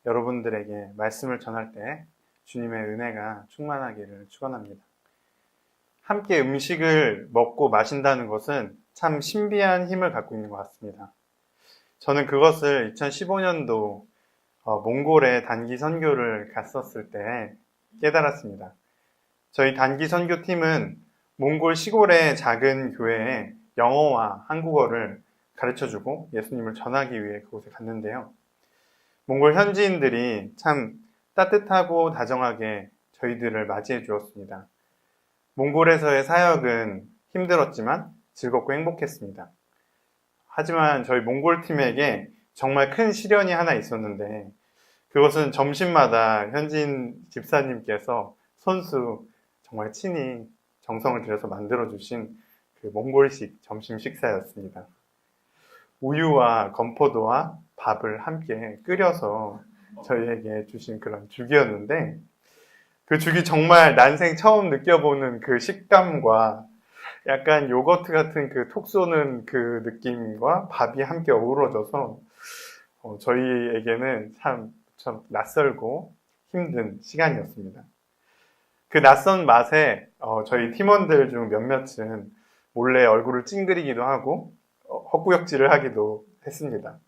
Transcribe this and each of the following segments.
여러분들에게 말씀을 전할 때 주님의 은혜가 충만하기를 축원합니다. 함께 음식을 먹고 마신다는 것은 참 신비한 힘을 갖고 있는 것 같습니다. 저는 그것을 2015년도 몽골에 단기 선교를 갔었을 때 깨달았습니다. 저희 단기 선교팀은 몽골 시골의 작은 교회에 영어와 한국어를 가르쳐주고 예수님을 전하기 위해 그곳에 갔는데요. 몽골 현지인들이 참 따뜻하고 다정하게 저희들을 맞이해 주었습니다. 몽골에서의 사역은 힘들었지만 즐겁고 행복했습니다. 하지만 저희 몽골 팀에게 정말 큰 시련이 하나 있었는데 그것은 점심마다 현지인 집사님께서 손수 정말 친히 정성을 들여서 만들어주신 그 몽골식 점심 식사였습니다. 우유와 건포도와 밥을 함께 끓여서 저희에게 주신 그런 죽이었는데 그 죽이 정말 난생 처음 느껴보는 그 식감과 약간 요거트 같은 그 톡 쏘는 그 느낌과 밥이 함께 어우러져서 저희에게는 참 낯설고 힘든 시간이었습니다. 그 낯선 맛에 저희 팀원들 중 몇몇은 몰래 얼굴을 찡그리기도 하고 헛구역질을 하기도 했습니다.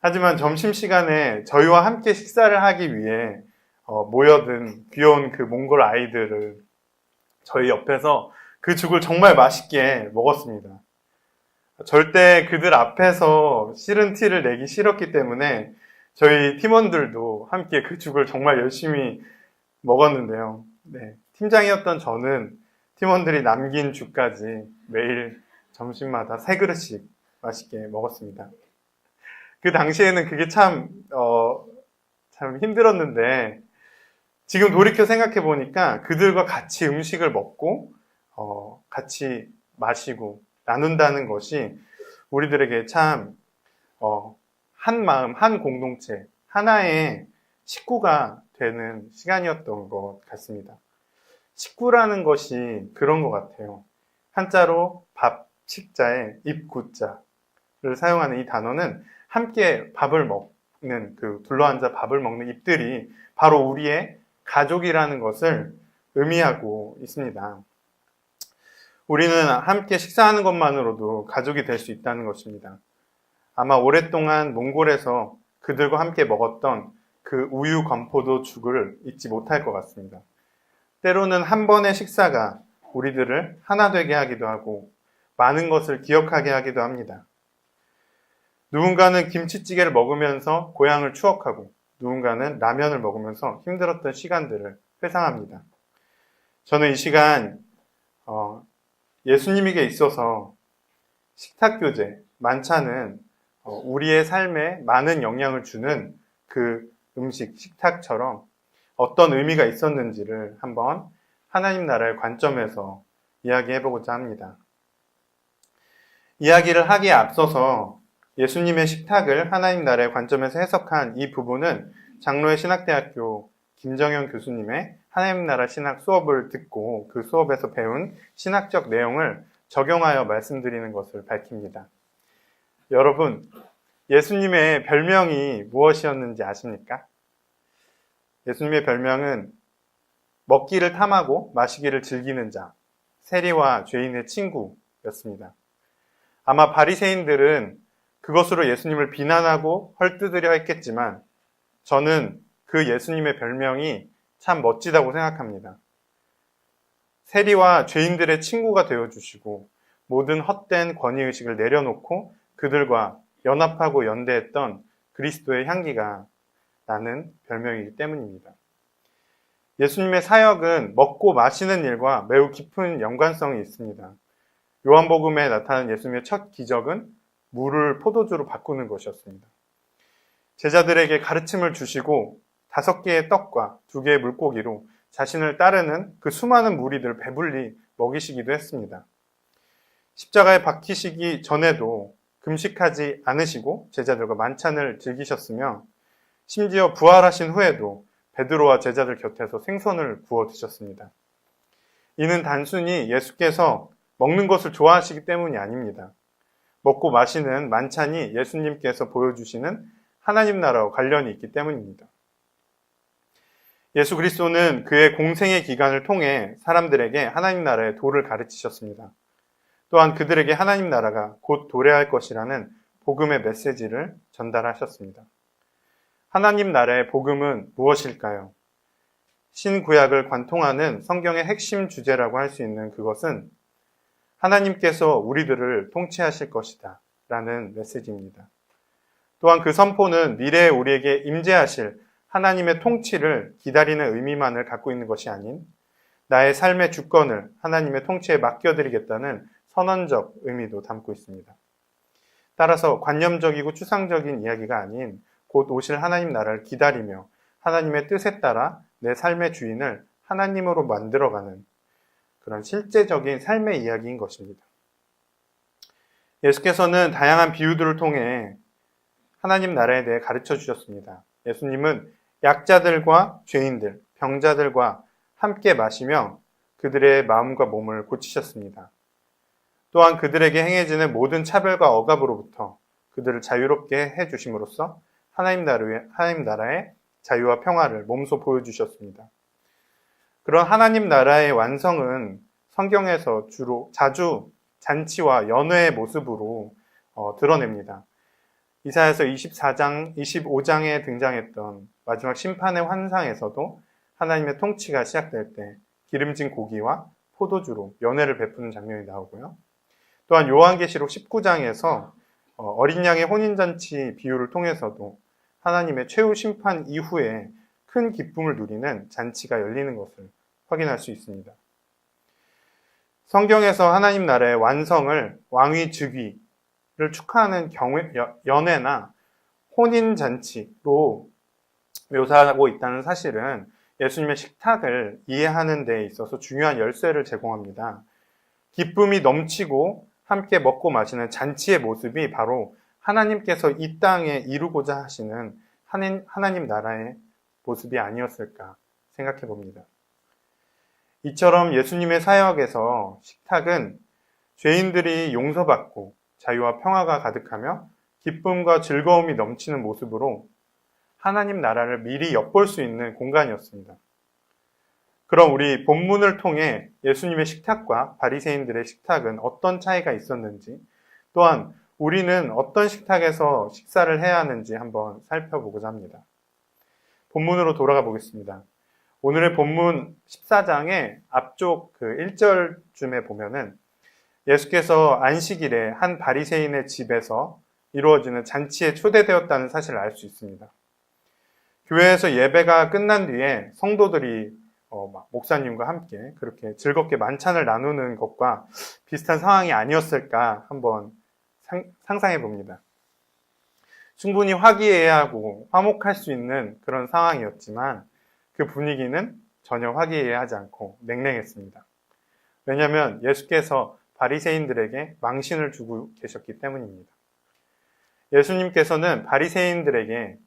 하지만 점심시간에 저희와 함께 식사를 하기 위해 모여든 귀여운 그 몽골 아이들을 저희 옆에서 그 죽을 정말 맛있게 먹었습니다. 절대 그들 앞에서 싫은 티를 내기 싫었기 때문에 저희 팀원들도 함께 그 죽을 정말 열심히 먹었는데요. 네, 팀장이었던 저는 팀원들이 남긴 죽까지 매일 점심마다 3그릇씩 맛있게 먹었습니다. 그 당시에는 그게 참 힘들었는데 지금 돌이켜 생각해 보니까 그들과 같이 음식을 먹고 같이 마시고 나눈다는 것이 우리들에게 참 한 마음, 한 공동체, 하나의 식구가 되는 시간이었던 것 같습니다. 식구라는 것이 그런 것 같아요. 한자로 밥, 식자에 입구자를 사용하는 이 단어는 함께 밥을 먹는 둘러앉아 밥을 먹는 입들이 바로 우리의 가족이라는 것을 의미하고 있습니다. 우리는 함께 식사하는 것만으로도 가족이 될 수 있다는 것입니다. 아마 오랫동안 몽골에서 그들과 함께 먹었던 그 우유 건포도 죽을 잊지 못할 것 같습니다. 때로는 한 번의 식사가 우리들을 하나 되게 하기도 하고 많은 것을 기억하게 하기도 합니다. 누군가는 김치찌개를 먹으면서 고향을 추억하고 누군가는 라면을 먹으면서 힘들었던 시간들을 회상합니다. 저는 이 시간 예수님에게 있어서 식탁교제, 만찬은 우리의 삶에 많은 영향을 주는 그 음식, 식탁처럼 어떤 의미가 있었는지를 한번 하나님 나라의 관점에서 이야기해보고자 합니다. 이야기를 하기에 앞서서 예수님의 식탁을 하나님 나라의 관점에서 해석한 이 부분은 장로의 신학대학교 김정현 교수님의 하나님 나라 신학 수업을 듣고 그 수업에서 배운 신학적 내용을 적용하여 말씀드리는 것을 밝힙니다. 여러분, 예수님의 별명이 무엇이었는지 아십니까? 예수님의 별명은 먹기를 탐하고 마시기를 즐기는 자, 세리와 죄인의 친구였습니다. 아마 바리새인들은 그것으로 예수님을 비난하고 헐뜯으려 했겠지만 저는 그 예수님의 별명이 참 멋지다고 생각합니다. 세리와 죄인들의 친구가 되어주시고 모든 헛된 권위의식을 내려놓고 그들과 연합하고 연대했던 그리스도의 향기가 나는 별명이기 때문입니다. 예수님의 사역은 먹고 마시는 일과 매우 깊은 연관성이 있습니다. 요한복음에 나타난 예수님의 첫 기적은 물을 포도주로 바꾸는 것이었습니다. 제자들에게 가르침을 주시고 5개의 떡과 2개의 물고기로 자신을 따르는 그 수많은 무리들을 배불리 먹이시기도 했습니다. 십자가에 박히시기 전에도 금식하지 않으시고 제자들과 만찬을 즐기셨으며 심지어 부활하신 후에도 베드로와 제자들 곁에서 생선을 구워 드셨습니다. 이는 단순히 예수께서 먹는 것을 좋아하시기 때문이 아닙니다. 먹고 마시는 만찬이 예수님께서 보여주시는 하나님 나라와 관련이 있기 때문입니다. 예수 그리스도는 그의 공생의 기간을 통해 사람들에게 하나님 나라의 도를 가르치셨습니다. 또한 그들에게 하나님 나라가 곧 도래할 것이라는 복음의 메시지를 전달하셨습니다. 하나님 나라의 복음은 무엇일까요? 신구약을 관통하는 성경의 핵심 주제라고 할 수 있는 그것은 하나님께서 우리들을 통치하실 것이다 라는 메시지입니다. 또한 그 선포는 미래에 우리에게 임재하실 하나님의 통치를 기다리는 의미만을 갖고 있는 것이 아닌 나의 삶의 주권을 하나님의 통치에 맡겨드리겠다는 선언적 의미도 담고 있습니다. 따라서 관념적이고 추상적인 이야기가 아닌 곧 오실 하나님 나라를 기다리며 하나님의 뜻에 따라 내 삶의 주인을 하나님으로 만들어가는 그런 실제적인 삶의 이야기인 것입니다. 예수께서는 다양한 비유들을 통해 하나님 나라에 대해 가르쳐 주셨습니다. 예수님은 약자들과 죄인들, 병자들과 함께 마시며 그들의 마음과 몸을 고치셨습니다. 또한 그들에게 행해지는 모든 차별과 억압으로부터 그들을 자유롭게 해주심으로써 하나님 나라의 자유와 평화를 몸소 보여주셨습니다. 그런 하나님 나라의 완성은 성경에서 자주 잔치와 연회의 모습으로 드러냅니다. 이사야서 25장에 등장했던 마지막 심판의 환상에서도 하나님의 통치가 시작될 때 기름진 고기와 포도주로 연회를 베푸는 장면이 나오고요. 또한 요한계시록 19장에서 어린 양의 혼인잔치 비유를 통해서도 하나님의 최후 심판 이후에 큰 기쁨을 누리는 잔치가 열리는 것을 확인할 수 있습니다. 성경에서 하나님 나라의 완성을 왕위 즉위를 축하하는 연회나 혼인잔치로 묘사하고 있다는 사실은 예수님의 식탁을 이해하는 데 있어서 중요한 열쇠를 제공합니다. 기쁨이 넘치고 함께 먹고 마시는 잔치의 모습이 바로 하나님께서 이 땅에 이루고자 하시는 하나님 나라의 모습이 아니었을까 생각해 봅니다. 이처럼 예수님의 사역에서 식탁은 죄인들이 용서받고 자유와 평화가 가득하며 기쁨과 즐거움이 넘치는 모습으로 하나님 나라를 미리 엿볼 수 있는 공간이었습니다. 그럼 우리 본문을 통해 예수님의 식탁과 바리새인들의 식탁은 어떤 차이가 있었는지, 또한 우리는 어떤 식탁에서 식사를 해야 하는지 한번 살펴보고자 합니다. 본문으로 돌아가 보겠습니다. 오늘의 본문 14장의 앞쪽 그 1절쯤에 보면은 예수께서 안식일에 한 바리새인의 집에서 이루어지는 잔치에 초대되었다는 사실을 알 수 있습니다. 교회에서 예배가 끝난 뒤에 성도들이 목사님과 함께 그렇게 즐겁게 만찬을 나누는 것과 비슷한 상황이 아니었을까 한번 상상해 봅니다. 충분히 화기애애하고 화목할 수 있는 그런 상황이었지만 그 분위기는 전혀 화기애애하지 않고 냉랭했습니다. 왜냐하면 예수께서 바리새인들에게 망신을 주고 계셨기 때문입니다. 예수님께서는 바리새인들에게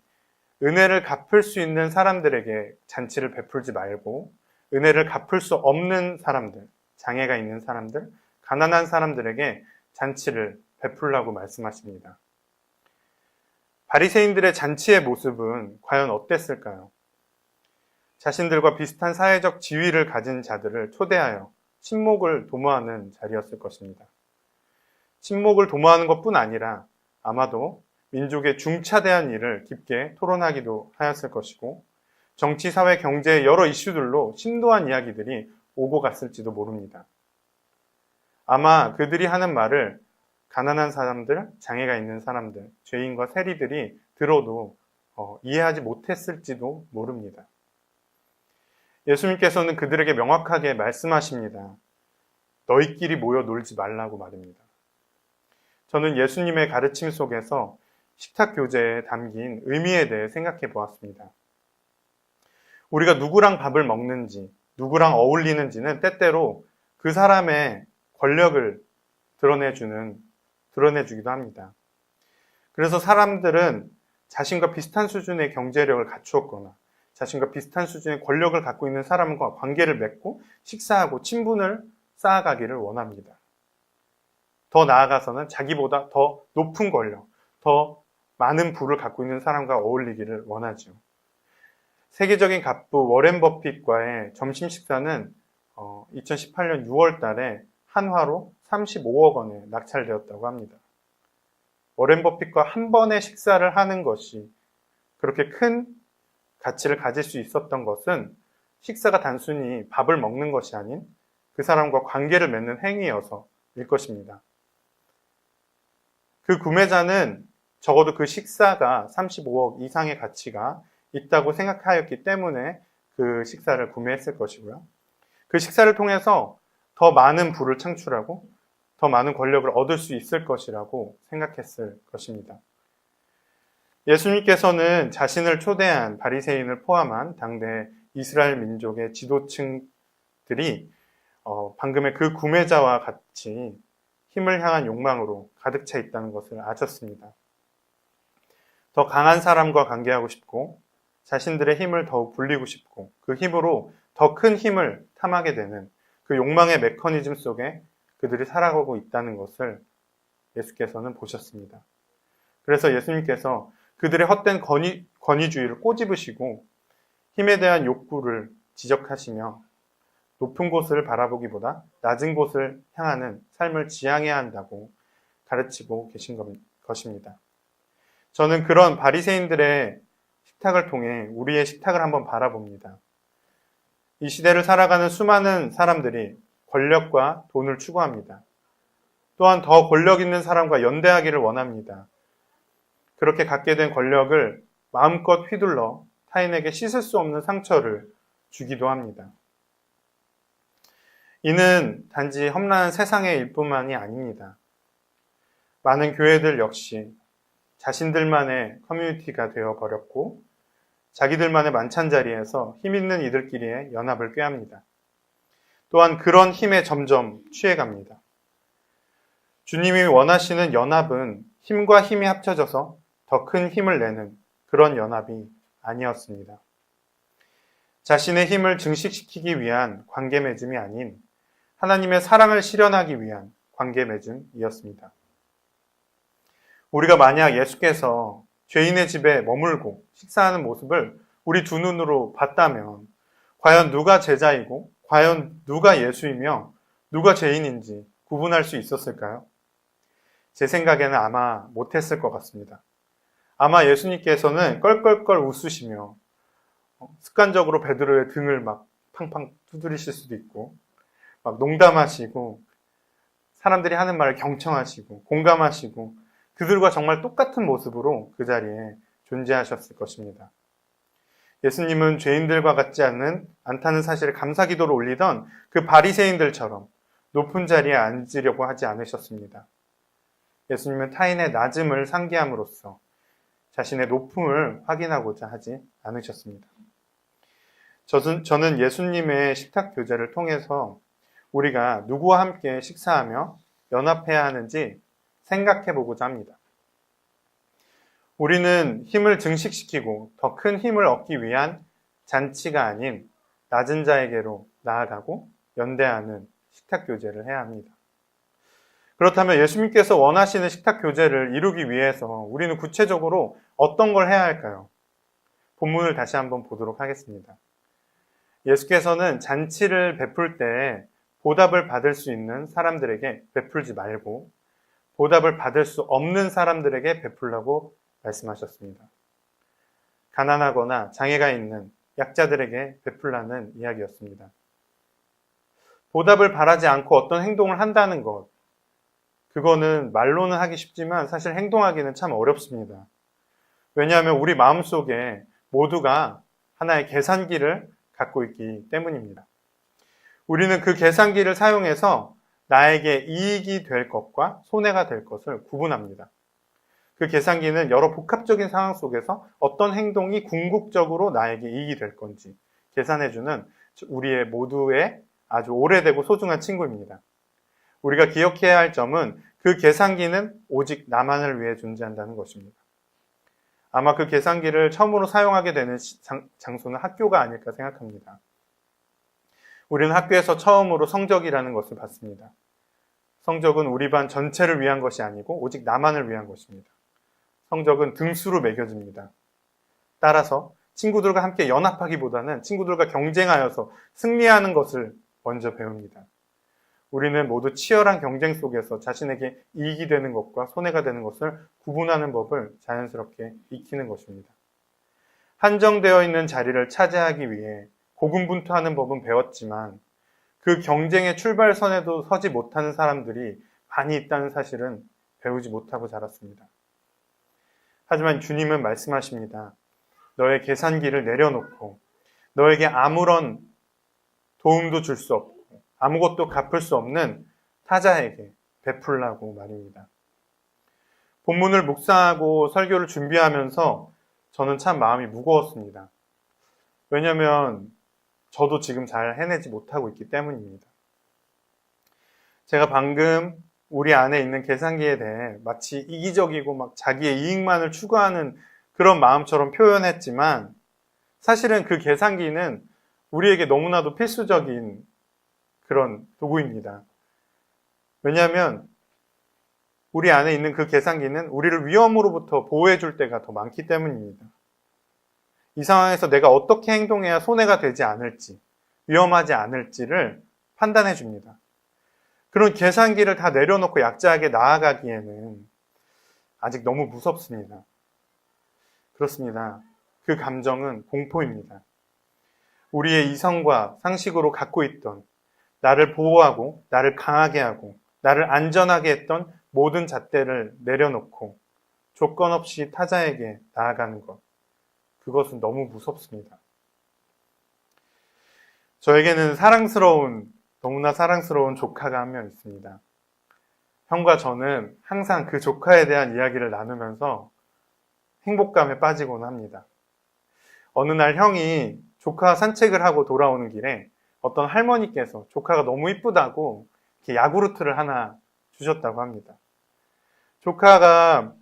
은혜를 갚을 수 있는 사람들에게 잔치를 베풀지 말고 은혜를 갚을 수 없는 사람들, 장애가 있는 사람들, 가난한 사람들에게 잔치를 베풀라고 말씀하십니다. 바리새인들의 잔치의 모습은 과연 어땠을까요? 자신들과 비슷한 사회적 지위를 가진 자들을 초대하여 친목을 도모하는 자리였을 것입니다. 친목을 도모하는 것뿐 아니라 아마도 민족의 중차대한 일을 깊게 토론하기도 하였을 것이고 정치, 사회, 경제의 여러 이슈들로 심도한 이야기들이 오고 갔을지도 모릅니다. 아마 그들이 하는 말을 가난한 사람들, 장애가 있는 사람들, 죄인과 세리들이 들어도 이해하지 못했을지도 모릅니다. 예수님께서는 그들에게 명확하게 말씀하십니다. 너희끼리 모여 놀지 말라고 말입니다. 저는 예수님의 가르침 속에서 식탁 교제에 담긴 의미에 대해 생각해 보았습니다. 우리가 누구랑 밥을 먹는지, 누구랑 어울리는지는 때때로 그 사람의 권력을 드러내주기도 합니다. 그래서 사람들은 자신과 비슷한 수준의 경제력을 갖추었거나 자신과 비슷한 수준의 권력을 갖고 있는 사람과 관계를 맺고 식사하고 친분을 쌓아가기를 원합니다. 더 나아가서는 자기보다 더 높은 권력, 더 많은 부를 갖고 있는 사람과 어울리기를 원하죠. 세계적인 갑부 워렌 버핏과의 점심 식사는 2018년 6월 달에 한화로 35억 원에 낙찰되었다고 합니다. 워렌 버핏과 한 번의 식사를 하는 것이 그렇게 큰 가치를 가질 수 있었던 것은 식사가 단순히 밥을 먹는 것이 아닌 그 사람과 관계를 맺는 행위여서일 것입니다. 그 구매자는 적어도 그 식사가 35억 이상의 가치가 있다고 생각하였기 때문에 그 식사를 구매했을 것이고요. 그 식사를 통해서 더 많은 부를 창출하고 더 많은 권력을 얻을 수 있을 것이라고 생각했을 것입니다. 예수님께서는 자신을 초대한 바리새인을 포함한 당대 이스라엘 민족의 지도층들이 방금의 그 구매자와 같이 힘을 향한 욕망으로 가득 차 있다는 것을 아셨습니다. 더 강한 사람과 관계하고 싶고 자신들의 힘을 더욱 불리고 싶고 그 힘으로 더 큰 힘을 탐하게 되는 그 욕망의 메커니즘 속에 그들이 살아가고 있다는 것을 예수께서는 보셨습니다. 그래서 예수님께서 그들의 헛된 권위주의를 꼬집으시고 힘에 대한 욕구를 지적하시며 높은 곳을 바라보기보다 낮은 곳을 향하는 삶을 지향해야 한다고 가르치고 계신 것입니다. 저는 그런 바리새인들의 식탁을 통해 우리의 식탁을 한번 바라봅니다. 이 시대를 살아가는 수많은 사람들이 권력과 돈을 추구합니다. 또한 더 권력 있는 사람과 연대하기를 원합니다. 그렇게 갖게 된 권력을 마음껏 휘둘러 타인에게 씻을 수 없는 상처를 주기도 합니다. 이는 단지 험난한 세상의 일뿐만이 아닙니다. 많은 교회들 역시 자신들만의 커뮤니티가 되어버렸고 자기들만의 만찬자리에서 힘 있는 이들끼리의 연합을 꾀합니다. 또한 그런 힘에 점점 취해갑니다. 주님이 원하시는 연합은 힘과 힘이 합쳐져서 더 큰 힘을 내는 그런 연합이 아니었습니다. 자신의 힘을 증식시키기 위한 관계 맺음이 아닌 하나님의 사랑을 실현하기 위한 관계 맺음이었습니다. 우리가 만약 예수께서 죄인의 집에 머물고 식사하는 모습을 우리 두 눈으로 봤다면 과연 누가 제자이고 과연 누가 예수이며 누가 죄인인지 구분할 수 있었을까요? 제 생각에는 아마 못했을 것 같습니다. 아마 예수님께서는 껄껄껄 웃으시며 습관적으로 베드로의 등을 막 팡팡 두드리실 수도 있고 막 농담하시고 사람들이 하는 말을 경청하시고 공감하시고 그들과 정말 똑같은 모습으로 그 자리에 존재하셨을 것입니다. 예수님은 죄인들과 같지 않다는 사실을 감사기도로 올리던 그 바리새인들처럼 높은 자리에 앉으려고 하지 않으셨습니다. 예수님은 타인의 낮음을 상기함으로써 자신의 높음을 확인하고자 하지 않으셨습니다. 저는 예수님의 식탁 교제를 통해서 우리가 누구와 함께 식사하며 연합해야 하는지 생각해 보고자 합니다. 우리는 힘을 증식시키고 더 큰 힘을 얻기 위한 잔치가 아닌 낮은 자에게로 나아가고 연대하는 식탁 교제를 해야 합니다. 그렇다면 예수님께서 원하시는 식탁 교제를 이루기 위해서 우리는 구체적으로 어떤 걸 해야 할까요? 본문을 다시 한번 보도록 하겠습니다. 예수께서는 잔치를 베풀 때 보답을 받을 수 있는 사람들에게 베풀지 말고 보답을 받을 수 없는 사람들에게 베풀라고 말씀하셨습니다. 가난하거나 장애가 있는 약자들에게 베풀라는 이야기였습니다. 보답을 바라지 않고 어떤 행동을 한다는 것, 그거는 말로는 하기 쉽지만 사실 행동하기는 참 어렵습니다. 왜냐하면 우리 마음속에 모두가 하나의 계산기를 갖고 있기 때문입니다. 우리는 그 계산기를 사용해서 나에게 이익이 될 것과 손해가 될 것을 구분합니다. 그 계산기는 여러 복합적인 상황 속에서 어떤 행동이 궁극적으로 나에게 이익이 될 건지 계산해주는 우리의 모두의 아주 오래되고 소중한 친구입니다. 우리가 기억해야 할 점은 그 계산기는 오직 나만을 위해 존재한다는 것입니다. 아마 그 계산기를 처음으로 사용하게 되는 장소는 학교가 아닐까 생각합니다. 우리는 학교에서 처음으로 성적이라는 것을 받습니다. 성적은 우리 반 전체를 위한 것이 아니고 오직 나만을 위한 것입니다. 성적은 등수로 매겨집니다. 따라서 친구들과 함께 연합하기보다는 친구들과 경쟁하여서 승리하는 것을 먼저 배웁니다. 우리는 모두 치열한 경쟁 속에서 자신에게 이익이 되는 것과 손해가 되는 것을 구분하는 법을 자연스럽게 익히는 것입니다. 한정되어 있는 자리를 차지하기 위해 고군분투하는 법은 배웠지만 그 경쟁의 출발선에도 서지 못하는 사람들이 많이 있다는 사실은 배우지 못하고 자랐습니다. 하지만 주님은 말씀하십니다. 너의 계산기를 내려놓고 너에게 아무런 도움도 줄 수 없고 아무것도 갚을 수 없는 타자에게 베풀라고 말입니다. 본문을 묵상하고 설교를 준비하면서 저는 참 마음이 무거웠습니다. 왜냐하면 저도 지금 잘 해내지 못하고 있기 때문입니다. 제가 방금 우리 안에 있는 계산기에 대해 마치 이기적이고 막 자기의 이익만을 추구하는 그런 마음처럼 표현했지만 사실은 그 계산기는 우리에게 너무나도 필수적인 그런 도구입니다. 왜냐하면 우리 안에 있는 그 계산기는 우리를 위험으로부터 보호해 줄 때가 더 많기 때문입니다. 이 상황에서 내가 어떻게 행동해야 손해가 되지 않을지, 위험하지 않을지를 판단해 줍니다. 그런 계산기를 다 내려놓고 약자에게 나아가기에는 아직 너무 무섭습니다. 그렇습니다. 그 감정은 공포입니다. 우리의 이성과 상식으로 갖고 있던 나를 보호하고 나를 강하게 하고 나를 안전하게 했던 모든 잣대를 내려놓고 조건 없이 타자에게 나아가는 것. 그것은 너무 무섭습니다. 저에게는 너무나 사랑스러운 조카가 한 명 있습니다. 형과 저는 항상 그 조카에 대한 이야기를 나누면서 행복감에 빠지곤 합니다. 어느 날 형이 조카 산책을 하고 돌아오는 길에 어떤 할머니께서 조카가 너무 이쁘다고 이렇게 야구르트를 하나 주셨다고 합니다. 조카가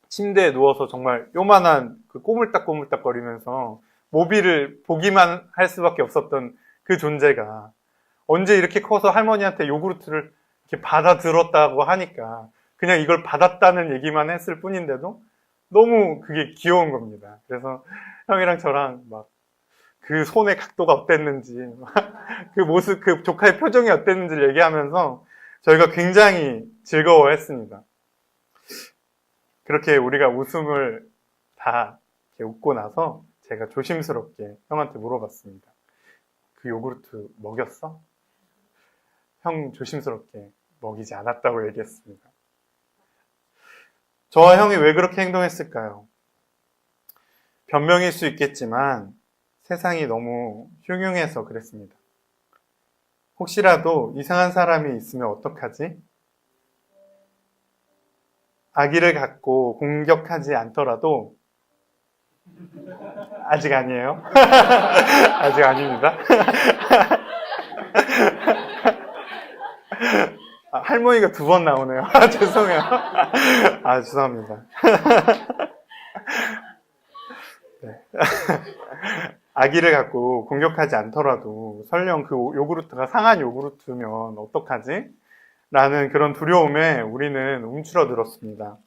침대에 누워서 정말 요만한 그 꼬물딱꼬물딱 거리면서 모비를 보기만 할 수밖에 없었던 그 존재가 언제 이렇게 커서 할머니한테 요구르트를 이렇게 받아들었다고 하니까 그냥 이걸 받았다는 얘기만 했을 뿐인데도 너무 그게 귀여운 겁니다. 그래서 형이랑 저랑 막 그 손의 각도가 어땠는지, 그 모습, 그 조카의 표정이 어땠는지 얘기하면서 저희가 굉장히 즐거워했습니다. 그렇게 우리가 웃음을 다 이렇게 웃고 나서 제가 조심스럽게 형한테 물어봤습니다. 그 요구르트 먹였어? 형 조심스럽게 먹이지 않았다고 얘기했습니다. 저와 형이 왜 그렇게 행동했을까요? 변명일 수 있겠지만 세상이 너무 흉흉해서 그랬습니다. 혹시라도 이상한 사람이 있으면 어떡하지? 아기를 갖고 공격하지 않더라도 아직 아니에요. 아직 아닙니다. 할머니가 2번 나오네요. 죄송해요. 죄송합니다. 네. 아기를 갖고 공격하지 않더라도 설령 그 요구르트가 상한 요구르트면 어떡하지? 라는 그런 두려움에 우리는 움츠러들었습니다.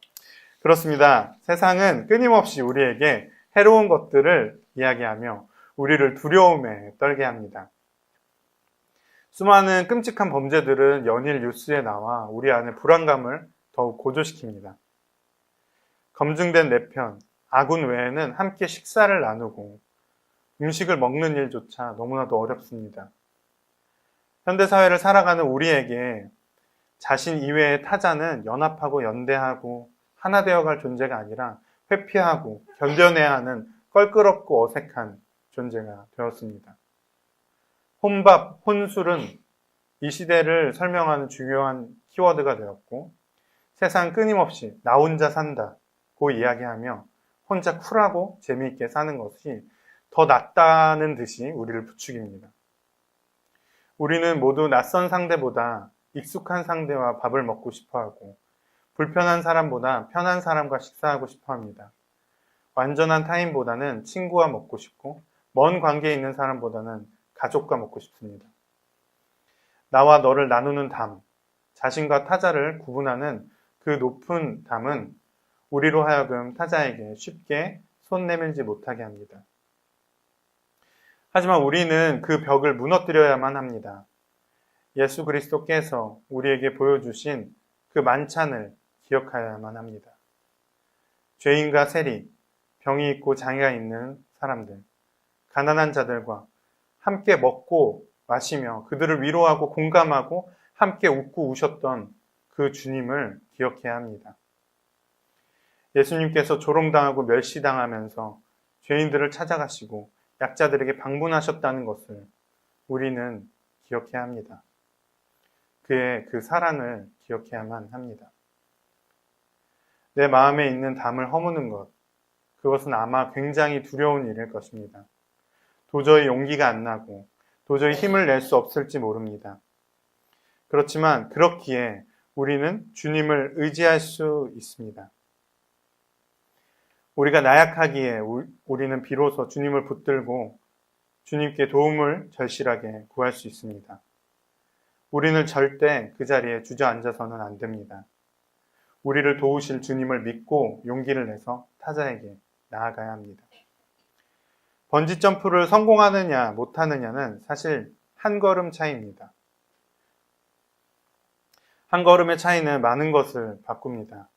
그렇습니다. 세상은 끊임없이 우리에게 해로운 것들을 이야기하며 우리를 두려움에 떨게 합니다. 수많은 끔찍한 범죄들은 연일 뉴스에 나와 우리 안에 불안감을 더욱 고조시킵니다. 검증된 내편, 아군 외에는 함께 식사를 나누고 음식을 먹는 일조차 너무나도 어렵습니다. 현대사회를 살아가는 우리에게 자신 이외의 타자는 연합하고 연대하고 하나 되어갈 존재가 아니라 회피하고 견뎌내야 하는 껄끄럽고 어색한 존재가 되었습니다. 혼밥, 혼술은 이 시대를 설명하는 중요한 키워드가 되었고 세상 끊임없이 나 혼자 산다고 이야기하며 혼자 쿨하고 재미있게 사는 것이 더 낫다는 듯이 우리를 부추깁니다. 우리는 모두 낯선 상대보다 익숙한 상대와 밥을 먹고 싶어하고 불편한 사람보다 편한 사람과 식사하고 싶어합니다. 완전한 타인보다는 친구와 먹고 싶고 먼 관계에 있는 사람보다는 가족과 먹고 싶습니다. 나와 너를 나누는 담, 자신과 타자를 구분하는 그 높은 담은 우리로 하여금 타자에게 쉽게 손 내밀지 못하게 합니다. 하지만 우리는 그 벽을 무너뜨려야만 합니다. 예수 그리스도께서 우리에게 보여주신 그 만찬을 기억하여야만 합니다. 죄인과 세리, 병이 있고 장애가 있는 사람들, 가난한 자들과 함께 먹고 마시며 그들을 위로하고 공감하고 함께 웃고 우셨던 그 주님을 기억해야 합니다. 예수님께서 조롱당하고 멸시당하면서 죄인들을 찾아가시고 약자들에게 방문하셨다는 것을 우리는 기억해야 합니다. 그의 그 사랑을 기억해야만 합니다. 내 마음에 있는 담을 허무는 것, 그것은 아마 굉장히 두려운 일일 것입니다. 도저히 용기가 안 나고 도저히 힘을 낼 수 없을지 모릅니다. 그렇지만 그렇기에 우리는 주님을 의지할 수 있습니다. 우리가 나약하기에 우리는 비로소 주님을 붙들고 주님께 도움을 절실하게 구할 수 있습니다. 우리는 절대 그 자리에 주저앉아서는 안 됩니다. 우리를 도우실 주님을 믿고 용기를 내서 타자에게 나아가야 합니다. 번지점프를 성공하느냐 못하느냐는 사실 한 걸음 차이입니다. 한 걸음의 차이는 많은 것을 바꿉니다.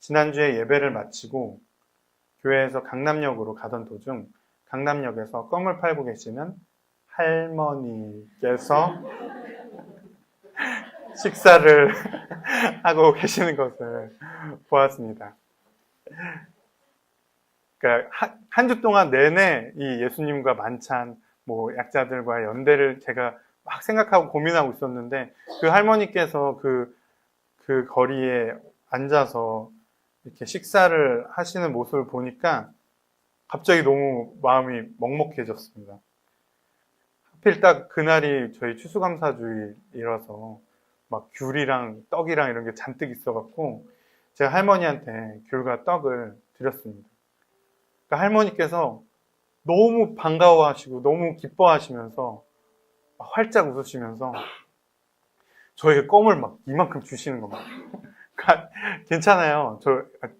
지난주에 예배를 마치고 교회에서 강남역으로 가던 도중 강남역에서 껌을 팔고 계시는 할머니께서 식사를 하고 계시는 것을 보았습니다. 그러니까 한 주 동안 내내 이 예수님과 만찬, 약자들과의 연대를 제가 막 생각하고 고민하고 있었는데 그 할머니께서 그 거리에 앉아서 이렇게 식사를 하시는 모습을 보니까 갑자기 너무 마음이 먹먹해졌습니다. 하필 딱 그날이 저희 추수감사주일이라서 막 귤이랑 떡이랑 이런 게 잔뜩 있어갖고 제가 할머니한테 귤과 떡을 드렸습니다. 그러니까 할머니께서 너무 반가워하시고 너무 기뻐하시면서 활짝 웃으시면서 저에게 껌을 막 이만큼 주시는 겁니다. 그러니까 괜찮아요.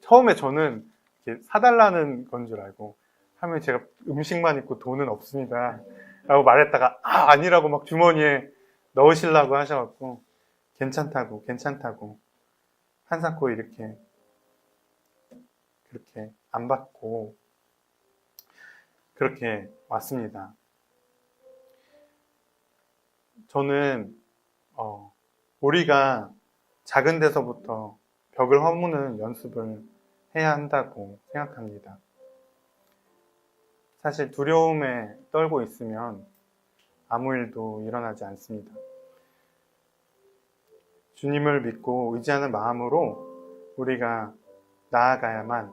처음에 저는 이렇게 사달라는 건 줄 알고 하면 제가 음식만 있고 돈은 없습니다 라고 말했다가 아니라고 막 주머니에 넣으시려고 하셔갖고 괜찮다고 한사코 이렇게 그렇게 안 받고 그렇게 왔습니다. 저는 우리가 작은 데서부터 벽을 허무는 연습을 해야 한다고 생각합니다. 사실 두려움에 떨고 있으면 아무 일도 일어나지 않습니다. 주님을 믿고 의지하는 마음으로 우리가 나아가야만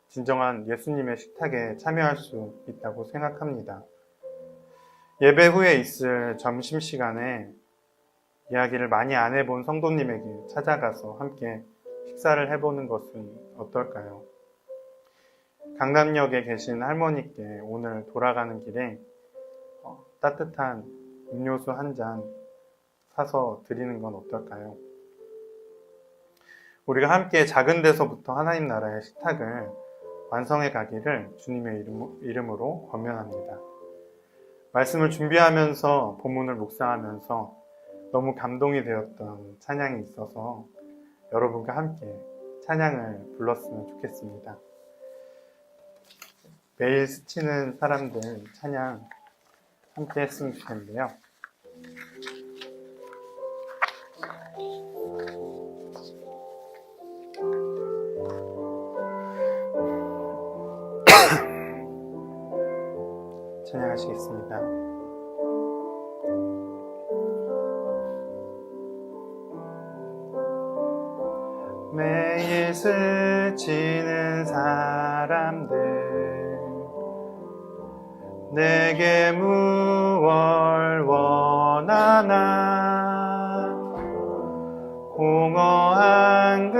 진정한 예수님의 식탁에 참여할 수 있다고 생각합니다. 예배 후에 있을 점심시간에 이야기를 많이 안 해본 성도님에게 찾아가서 함께 식사를 해보는 것은 어떨까요? 강남역에 계신 할머니께 오늘 돌아가는 길에 따뜻한 음료수 한 잔 사서 드리는 건 어떨까요? 우리가 함께 작은 데서부터 하나님 나라의 식탁을 완성해 가기를 주님의 이름으로 권면합니다. 말씀을 준비하면서 본문을 묵상하면서 너무 감동이 되었던 찬양이 있어서 여러분과 함께 찬양을 불렀으면 좋겠습니다. 매일 스치는 사람들 찬양 함께 했으면 좋겠는데요. 찬양하시겠습니다. 매일 스치는 사람들 내게 무얼 원하나 공허한 그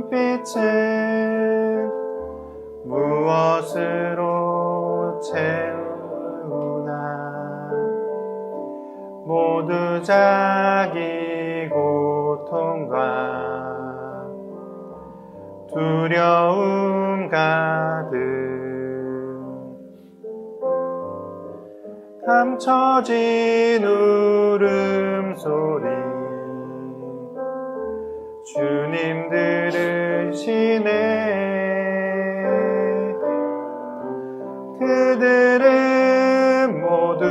눈빛을 무엇으로 채우나 모두 자기 고통과 두려움 가득 감춰진 울음소리 주님 들으시네. 그들은 모두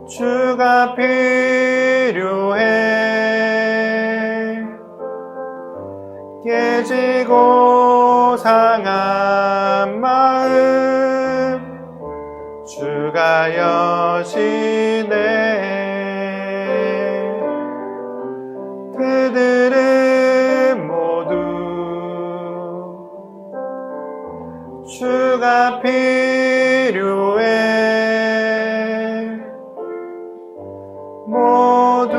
주가 필요해. 깨지고 상한 마음 주가 여시네. 그들은 모두 주가 필요해. 모두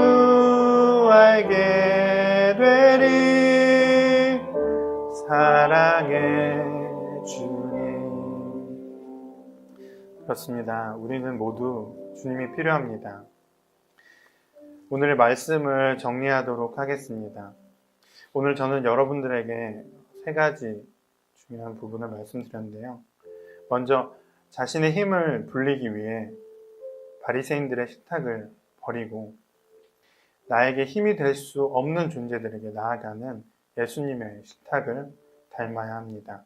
알게 되리 사랑의 주님. 그렇습니다. 우리는 모두 주님이 필요합니다. 오늘 말씀을 정리하도록 하겠습니다. 오늘 저는 여러분들에게 3가지 중요한 부분을 말씀드렸는데요. 먼저 자신의 힘을 불리기 위해 바리새인들의 식탁을 버리고 나에게 힘이 될 수 없는 존재들에게 나아가는 예수님의 식탁을 닮아야 합니다.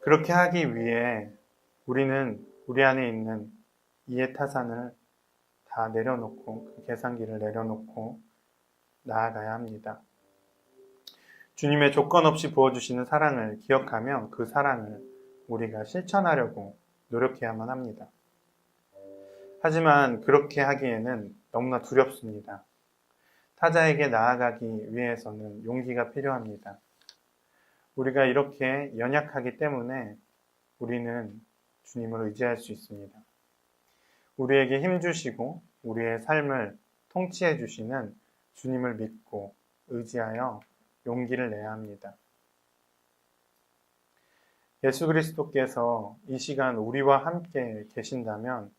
그렇게 하기 위해 우리는 우리 안에 있는 이해타산을 다 내려놓고 그 계산기를 내려놓고 나아가야 합니다. 주님의 조건 없이 부어주시는 사랑을 기억하며 그 사랑을 우리가 실천하려고 노력해야만 합니다. 하지만 그렇게 하기에는 너무나 두렵습니다. 타자에게 나아가기 위해서는 용기가 필요합니다. 우리가 이렇게 연약하기 때문에 우리는 주님을 의지할 수 있습니다. 우리에게 힘 주시고 우리의 삶을 통치해 주시는 주님을 믿고 의지하여 용기를 내야 합니다. 예수 그리스도께서 이 시간 우리와 함께 계신다면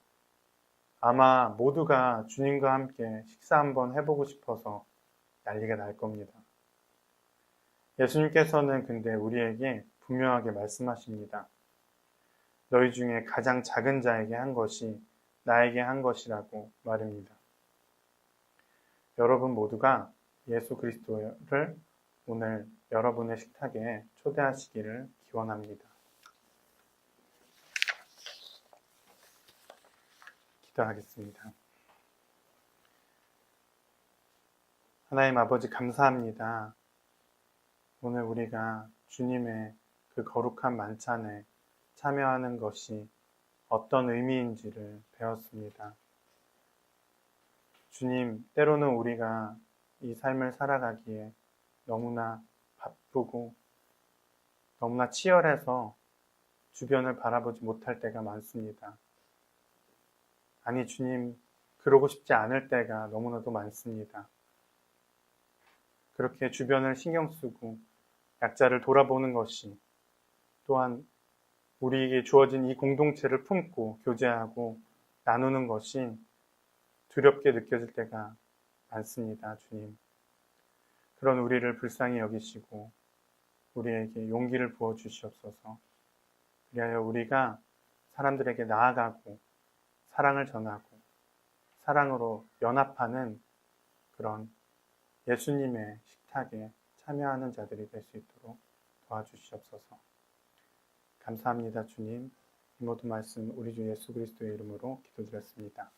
아마 모두가 주님과 함께 식사 한번 해보고 싶어서 난리가 날 겁니다. 예수님께서는 근데 우리에게 분명하게 말씀하십니다. 너희 중에 가장 작은 자에게 한 것이 나에게 한 것이라고 말입니다. 여러분 모두가 예수 그리스도를 오늘 여러분의 식탁에 초대하시기를 기원합니다. 기도하겠습니다. 하나님 아버지 감사합니다. 오늘 우리가 주님의 그 거룩한 만찬에 참여하는 것이 어떤 의미인지를 배웠습니다. 주님, 때로는 우리가 이 삶을 살아가기에 너무나 바쁘고 너무나 치열해서 주변을 바라보지 못할 때가 많습니다. 아니, 주님, 그러고 싶지 않을 때가 너무나도 많습니다. 그렇게 주변을 신경 쓰고 약자를 돌아보는 것이 또한 우리에게 주어진 이 공동체를 품고 교제하고 나누는 것이 두렵게 느껴질 때가 많습니다, 주님. 그런 우리를 불쌍히 여기시고 우리에게 용기를 부어 주시옵소서. 그리하여 우리가 사람들에게 나아가고 사랑을 전하고 사랑으로 연합하는 그런 예수님의 식탁에 참여하는 자들이 될 수 있도록 도와주시옵소서. 감사합니다, 주님. 이 모든 말씀 우리 주 예수 그리스도의 이름으로 기도드렸습니다.